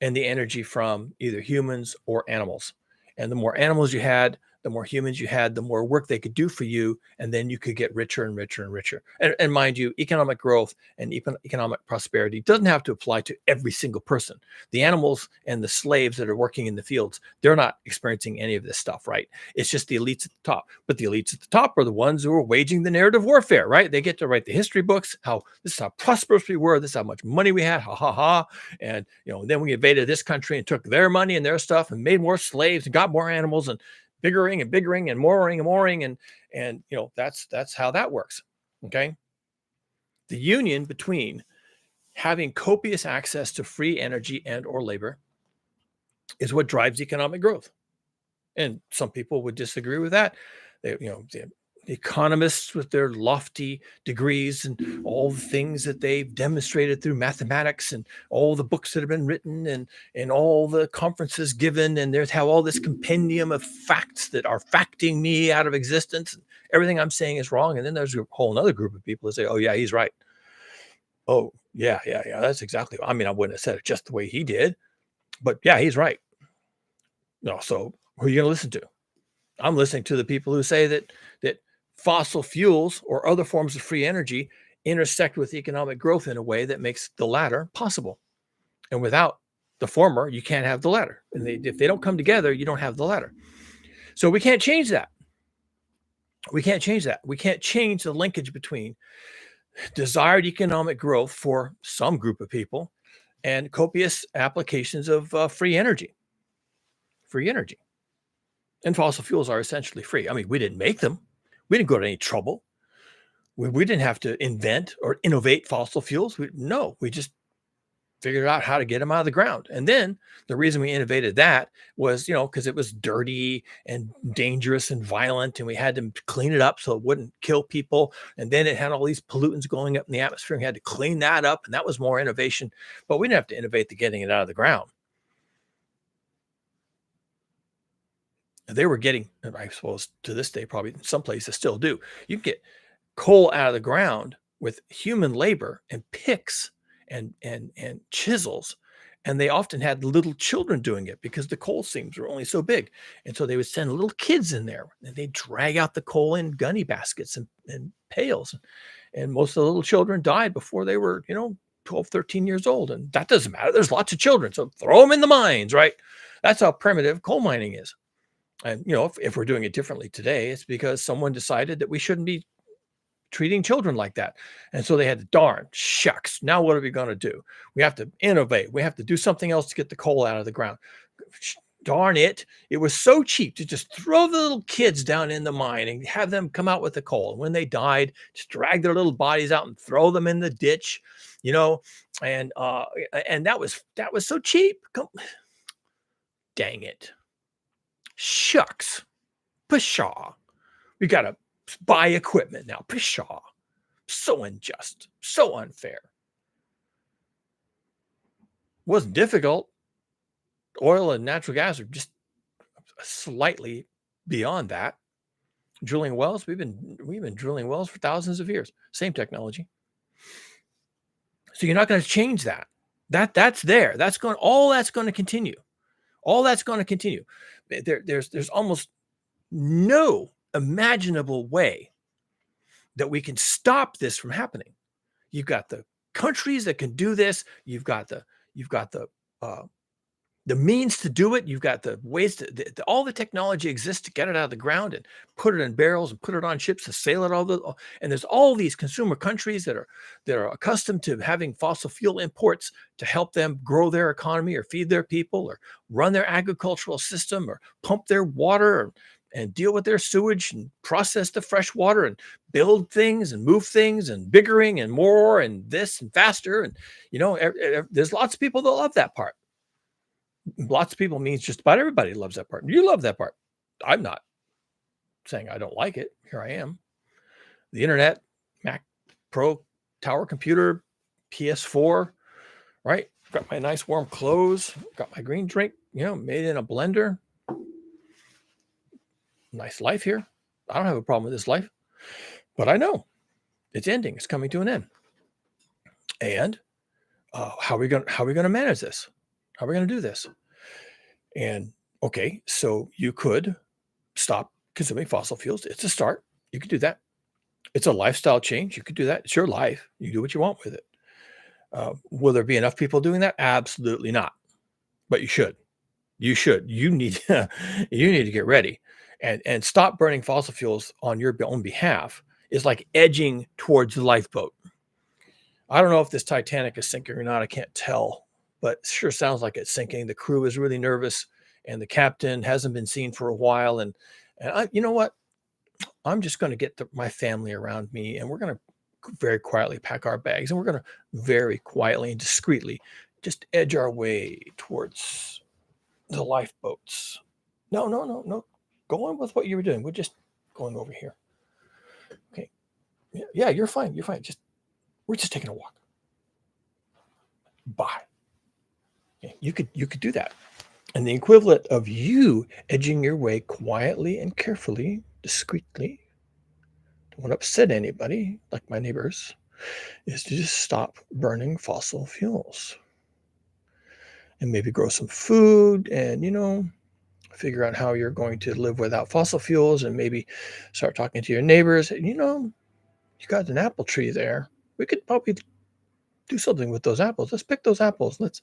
and the energy from either humans or animals. And the more animals you had, the more humans you had, the more work they could do for you, and then you could get richer and richer and richer. And mind you, economic growth and economic prosperity doesn't have to apply to every single person. The animals and the slaves that are working in the fields, they're not experiencing any of this stuff, right? It's just the elites at the top. But the elites at the top are the ones who are waging the narrative warfare, right? They get to write the history books, how this is how prosperous we were, this is how much money we had, ha ha ha. And then we invaded this country and took their money and their stuff and made more slaves and got more animals and biggering and mooring and that's how that works. Okay. The union between having copious access to free energy and or labor is what drives economic growth. And some people would disagree with that. The economists with their lofty degrees and all the things that they've demonstrated through mathematics and all the books that have been written and all the conferences given, and there's how all this compendium of facts that are facting me out of existence. Everything I'm saying is wrong. And then there's a whole other group of people that say, oh yeah, he's right. Oh yeah, that's exactly. I mean, I wouldn't have said it just the way he did, but yeah, he's right. No, so who are you going to listen to? I'm listening to the people who say that fossil fuels or other forms of free energy intersect with economic growth in a way that makes the latter possible. And without the former, you can't have the latter. And if they don't come together, you don't have the latter. So we can't change that. We can't change that. We can't change the linkage between desired economic growth for some group of people and copious applications of free energy. Free energy. And fossil fuels are essentially free. I mean, we didn't make them. We didn't go to any trouble. We didn't have to invent or innovate fossil fuels. We just figured out how to get them out of the ground. And then the reason we innovated that was, because it was dirty and dangerous and violent, and we had to clean it up so it wouldn't kill people. And then it had all these pollutants going up in the atmosphere, and we had to clean that up, and that was more innovation. But we didn't have to innovate the getting it out of the ground. They were getting, I suppose to this day, probably in some places still do. You can get coal out of the ground with human labor and picks and chisels. And they often had little children doing it because the coal seams were only so big. And so they would send little kids in there and they'd drag out the coal in gunny baskets and pails. And most of the little children died before they were, 12, 13 years old. And that doesn't matter. There's lots of children. So throw them in the mines, right? That's how primitive coal mining is. And, if we're doing it differently today, it's because someone decided that we shouldn't be treating children like that. And so they had to, darn shucks. Now what are we going to do? We have to innovate. We have to do something else to get the coal out of the ground. Darn it. It was so cheap to just throw the little kids down in the mine and have them come out with the coal. And when they died, just drag their little bodies out and throw them in the ditch, you know, and that was so cheap. Dang it. Shucks. Pshaw. We got to buy equipment now. Pshaw. So unjust. So unfair. Wasn't difficult. Oil and natural gas are just slightly beyond that. Drilling wells, we've been drilling wells for thousands of years. Same technology. So you're not going to change that. That's there. All that's going to continue. All that's going to continue. There's almost no imaginable way that we can stop this from happening. You've got the countries that can do this. You've got the means to do it. You've got the ways all the technology exists to get it out of the ground and put it in barrels and put it on ships to sail it and there's all these consumer countries that are accustomed to having fossil fuel imports to help them grow their economy or feed their people or run their agricultural system or pump their water and deal with their sewage and process the fresh water and build things and move things and biggering and more and this and faster. And, there's lots of people that love that part. Lots of people means just about everybody loves that part. You love that part. I'm not saying I don't like it. Here I am. The internet, Mac Pro, tower computer, PS4, right? Got my nice warm clothes, got my green drink, made in a blender. Nice life here. I don't have a problem with this life, but I know it's ending. It's coming to an end. And how are we going to manage this? How are we going to do this? And okay, so you could stop consuming fossil fuels. It's a start. You could do that. It's a lifestyle change. You could do that. It's your life. You do what you want with it. Will there be enough people doing that? Absolutely not. But you should. You should. You need to get ready and stop burning fossil fuels on your own behalf. Is like edging towards the lifeboat. I don't know if this Titanic is sinking or not. I can't tell, but it sure sounds like it's sinking. The crew is really nervous, and the captain hasn't been seen for a while. And you know what? I'm just going to get my family around me, and we're going to very quietly pack our bags, and we're going to very quietly and discreetly just edge our way towards the lifeboats. No. Go on with what you were doing. We're just going over here. Okay. Yeah, you're fine. You're fine. We're just taking a walk. Bye. Okay. You could do that. And the equivalent of you edging your way quietly and carefully, discreetly, don't want to upset anybody like my neighbors, is to just stop burning fossil fuels. And maybe grow some food and, figure out how you're going to live without fossil fuels and maybe start talking to your neighbors. And, you got an apple tree there. We could probably do something with those apples. Let's pick those apples. Let's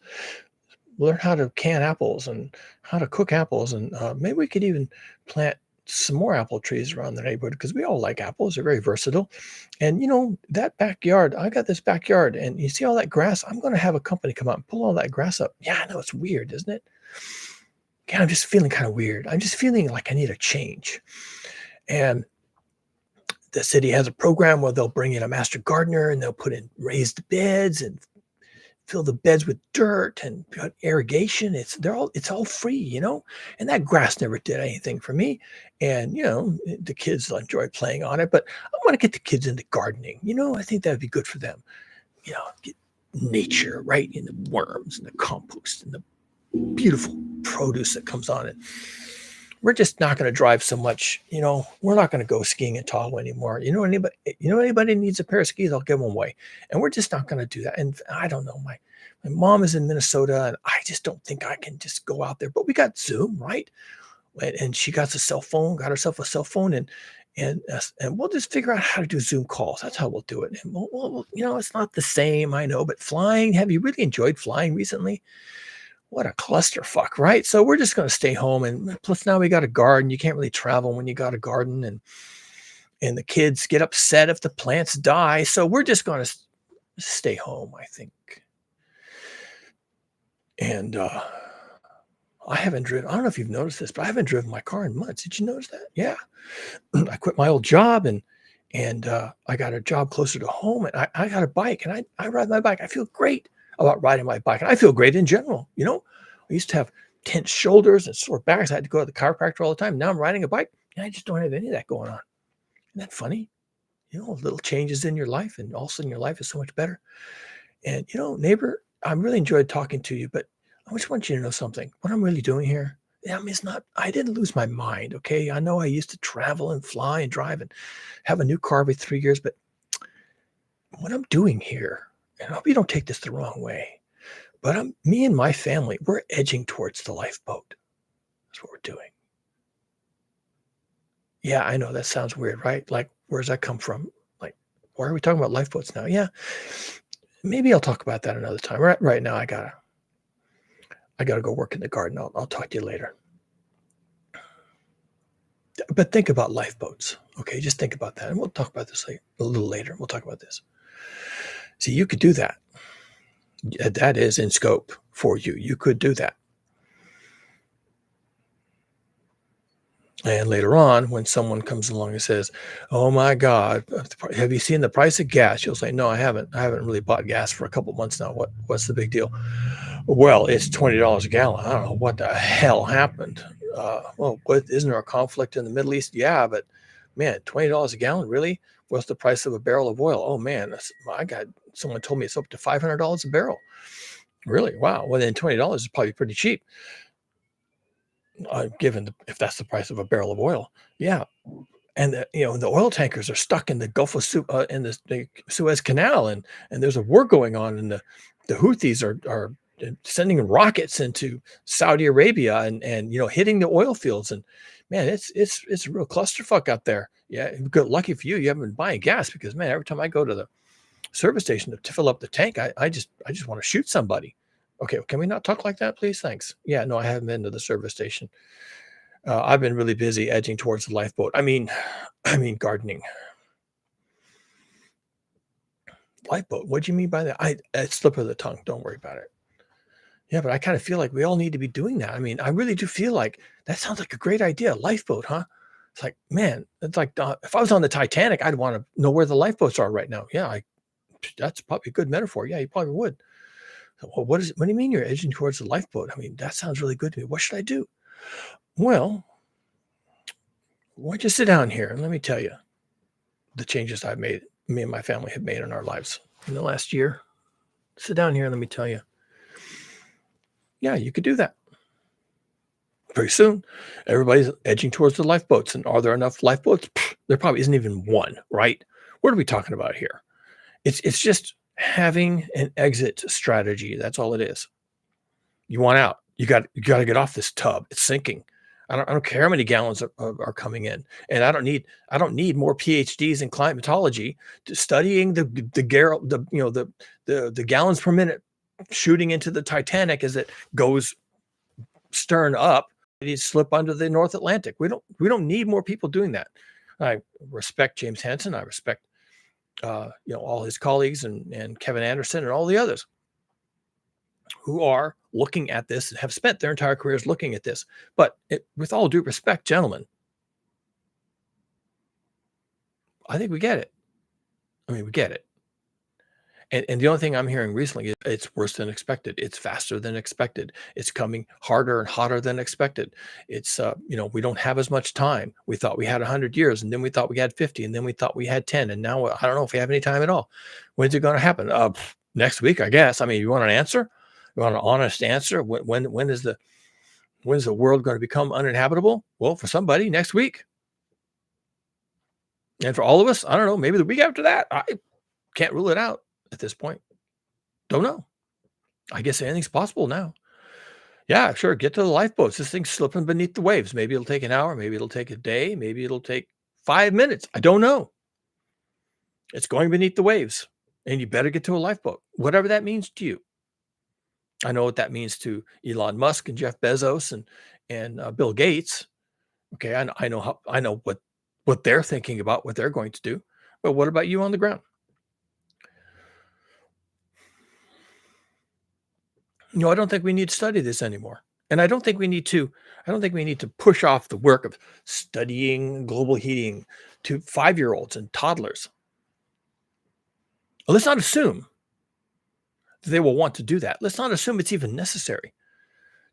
learn how to can apples and how to cook apples. And maybe we could even plant some more apple trees around the neighborhood because we all like apples. They're very versatile. And, that backyard, I got this backyard and you see all that grass? I'm going to have a company come out and pull all that grass up. Yeah, I know it's weird, isn't it? Yeah, I'm just feeling kind of weird. I'm just feeling like I need a change. And the city has a program where they'll bring in a master gardener and they'll put in raised beds and fill the beds with dirt and irrigation. It's all free, and that grass never did anything for me. And, the kids enjoy playing on it, but I want to get the kids into gardening. I think that would be good for them. Get nature, right? And the worms and the compost and the beautiful produce that comes on it. We're just not going to drive so much, we're not going to go skiing in Tahoe anymore. Anybody needs a pair of skis, I'll give them away. And we're just not going to do that. And I don't know, my mom is in Minnesota and I just don't think I can just go out there, but we got Zoom, right? And she got got herself a cell phone and we'll just figure out how to do Zoom calls. That's how we'll do it. And we'll it's not the same, I know, but flying, have you really enjoyed flying recently? What a clusterfuck, right? So we're just going to stay home. And plus now we got a garden. You can't really travel when you got a garden. and the kids get upset if the plants die. So we're just going to stay home, I think. And I haven't driven. I don't know if you've noticed this, but I haven't driven my car in months. Did you notice that? Yeah, I quit my old job and I got a job closer to home, and I got a bike, and I ride my bike. I feel great about riding my bike, and I feel great in general. I used to have tense shoulders and sore backs. I had to go to the chiropractor all the time. Now I'm riding a bike, and I just don't have any of that going on. Isn't that funny? Little changes in your life, and all of a sudden your life is so much better. And neighbor, I really enjoyed talking to you, but I just want you to know something. What I'm really doing here, yeah, I mean, it's not, I didn't lose my mind. Okay. I know I used to travel and fly and drive and have a new car every 3 years, but what I'm doing here, and I hope you don't take this the wrong way, but me and my family, we're edging towards the lifeboat. That's what we're doing. Yeah, I know that sounds weird, right? Like, where's that come from? Like, why are we talking about lifeboats now? Yeah, maybe I'll talk about that another time. Right now, I gotta go work in the garden. I'll talk to you later. But think about lifeboats, okay? Just think about that, and we'll talk about this a little later. We'll talk about this. See, you could do that. That is in scope for you. You could do that. And later on, when someone comes along and says, "Oh my God, have you seen the price of gas?" You'll say, "No, I haven't. I haven't really bought gas for a couple months now. What's the big deal?" Well, it's $20 a gallon. I don't know what the hell happened. Well, isn't there a conflict in the Middle East? Yeah, but man, $20 a gallon, really? What's the price of a barrel of oil? Oh man, I got someone told me it's up to $500 a barrel. Really? Wow. Well, then $20 is probably pretty cheap, if that's the price of a barrel of oil. Yeah, and the oil tankers are stuck in the Gulf of in the Suez Canal, and there's a war going on, and the Houthis are sending rockets into Saudi Arabia and hitting the oil fields, and man, it's a real clusterfuck out there. Yeah, good, lucky for you, you haven't been buying gas, because man, every time I go to the service station to fill up the tank, I just want to shoot somebody. Okay, can we not talk like that, please? Thanks. Yeah, no, I haven't been to the service station. I've been really busy edging towards the lifeboat. I mean gardening. Lifeboat. What do you mean by that? I slip of the tongue. Don't worry about it. Yeah, but I kind of feel like we all need to be doing that. I mean, I really do feel like that sounds like a great idea. Lifeboat, huh? It's like, man, it's like if I was on the Titanic, I'd want to know where the lifeboats are right now. Yeah, that's probably a good metaphor. Yeah, you probably would. So, well, what do you mean you're edging towards the lifeboat? I mean, that sounds really good to me. What should I do? Well, why don't you sit down here and let me tell you the changes I've made, me and my family have made in our lives in the last year. Sit down here and let me tell you. Yeah, you could do that. Pretty soon, everybody's edging towards the lifeboats. And are there enough lifeboats? There probably isn't even one, right? What are we talking about here? It's just having an exit strategy. That's all it is. You want out. You got to get off this tub. It's sinking. I don't care how many gallons are coming in, and I don't need more PhDs in climatology to studying the gallons per minute shooting into the Titanic as it goes stern up. It slip under the North Atlantic. We don't need more people doing that. I respect James Hansen. I respect all his colleagues and Kevin Anderson and all the others who are looking at this and have spent their entire careers looking at this. But with all due respect, gentlemen, I think we get it. I mean, we get it. And the only thing I'm hearing recently is it's worse than expected. It's faster than expected. It's coming harder and hotter than expected. We don't have as much time. We thought we had 100 years, and then we thought we had 50, and then we thought we had 10, and now I don't know if we have any time at all. When's it going to happen? Next week, I guess. I mean, you want an answer? You want an honest answer? When is the world going to become uninhabitable? Well, for somebody, next week. And for all of us, I don't know, maybe the week after that. I can't rule it out at this point. Don't know. I guess anything's possible now. Yeah, sure. Get to the lifeboats. This thing's slipping beneath the waves. Maybe it'll take an hour. Maybe it'll take a day. Maybe it'll take 5 minutes. I don't know. It's going beneath the waves, and you better get to a lifeboat, whatever that means to you. I know what that means to Elon Musk and Jeff Bezos and Bill Gates. Okay, I know what what they're thinking about, what they're going to do. But what about you on the ground? I don't think we need to study this anymore. And I don't think we need to push off the work of studying global heating to 5-year-olds and toddlers. Let's not assume that they will want to do that. Let's not assume it's even necessary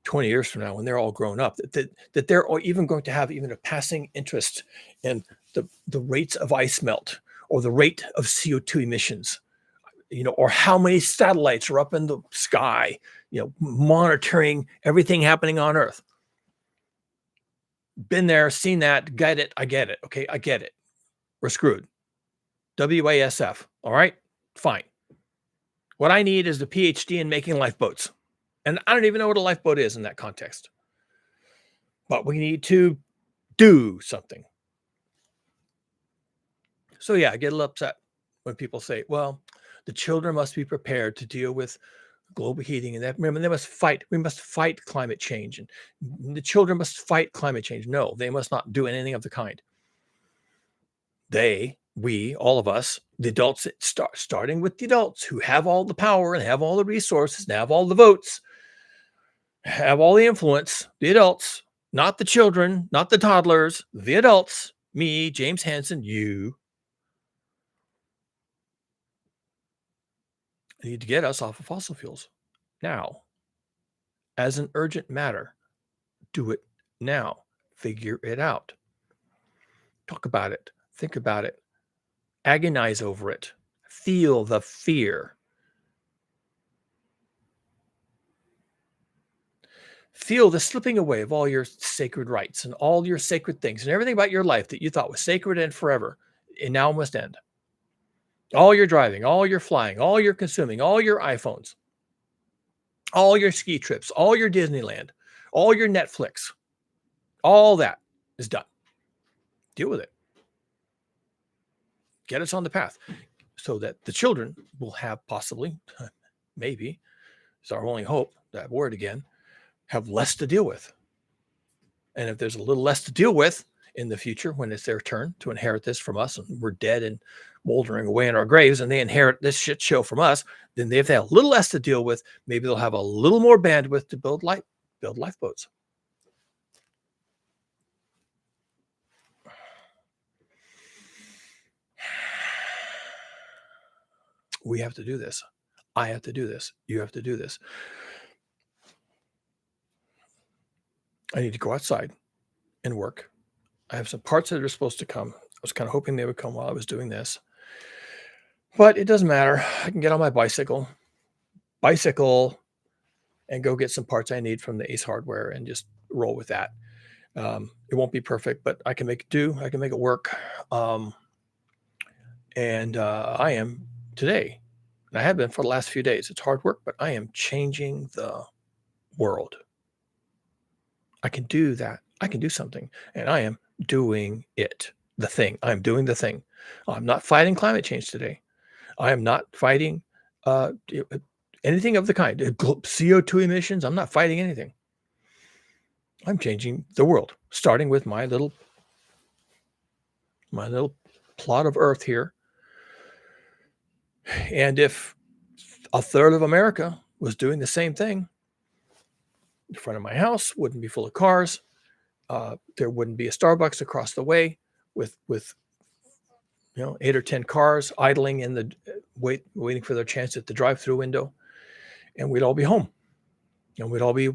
20 years from now when they're all grown up, that they're even going to have even a passing interest in the rates of ice melt or the rate of CO2 emissions, or how many satellites are up in the sky, monitoring everything happening on Earth. Been there, seen that, get it. I get it. Okay, I get it. We're screwed. WASF. All right, fine. What I need is the PhD in making lifeboats. And I don't even know what a lifeboat is in that context. But we need to do something. So yeah, I get a little upset when people say, well, the children must be prepared to deal with global heating and that. Remember, we must fight climate change. And the children must fight climate change. No, they must not do anything of the kind. We, all of us, the adults, starting with the adults who have all the power and have all the resources and have all the votes, have all the influence, the adults, not the children, not the toddlers, the adults, me, James Hansen, you, need to get us off of fossil fuels now. As an urgent matter, do it now. Figure it out. Talk about it. Think about it. Agonize over it. Feel the fear. Feel the slipping away of all your sacred rights and all your sacred things and everything about your life that you thought was sacred and forever, it now must end. All your driving, all your flying, all your consuming, all your iPhones, all your ski trips, all your Disneyland, all your Netflix, all that is done. Deal with it. Get us on the path so that the children will have possibly, maybe, it's our only hope, that word again, have less to deal with. And if there's a little less to deal with in the future, when it's their turn to inherit this from us and we're dead and moldering away in our graves and they inherit this shit show from us, then if they have a little less to deal with, maybe they'll have a little more bandwidth to build lifeboats. We have to do this. I have to do this. You have to do this. I need to go outside and work. I have some parts that are supposed to come. I was kind of hoping they would come while I was doing this. But it doesn't matter. I can get on my bicycle, and go get some parts I need from the Ace Hardware and just roll with that. It won't be perfect, but I can make it do. I can make it work. And I am today, and I have been for the last few days. It's hard work, but I am changing the world. I can do that. I can do something, and I am doing it. The thing. I'm doing the thing. I'm not fighting climate change today. I am not fighting anything of the kind. CO2 emissions. I'm not fighting anything. I'm changing the world, starting with my little plot of earth here. And if a third of America was doing the same thing, the front of my house wouldn't be full of cars. There wouldn't be a Starbucks across the way with 8 or 10 cars idling in the waiting for their chance at the drive-through window, and we'd all be home, and we'd all be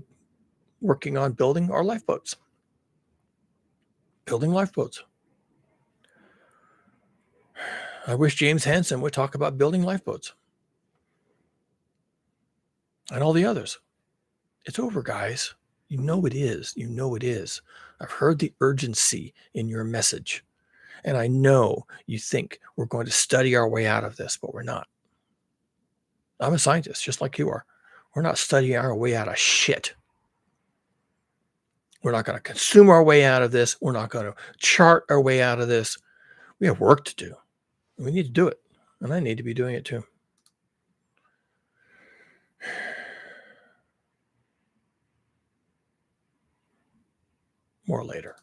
working on building our lifeboats. Building lifeboats. I wish James Hansen would talk about building lifeboats. And all the others. It's over, guys. You know it is. You know it is. I've heard the urgency in your message. And I know you think we're going to study our way out of this, but we're not. I'm a scientist, just like you are. We're not studying our way out of shit. We're not going to consume our way out of this. We're not going to chart our way out of this. We have work to do. We need to do it. And I need to be doing it too. More later.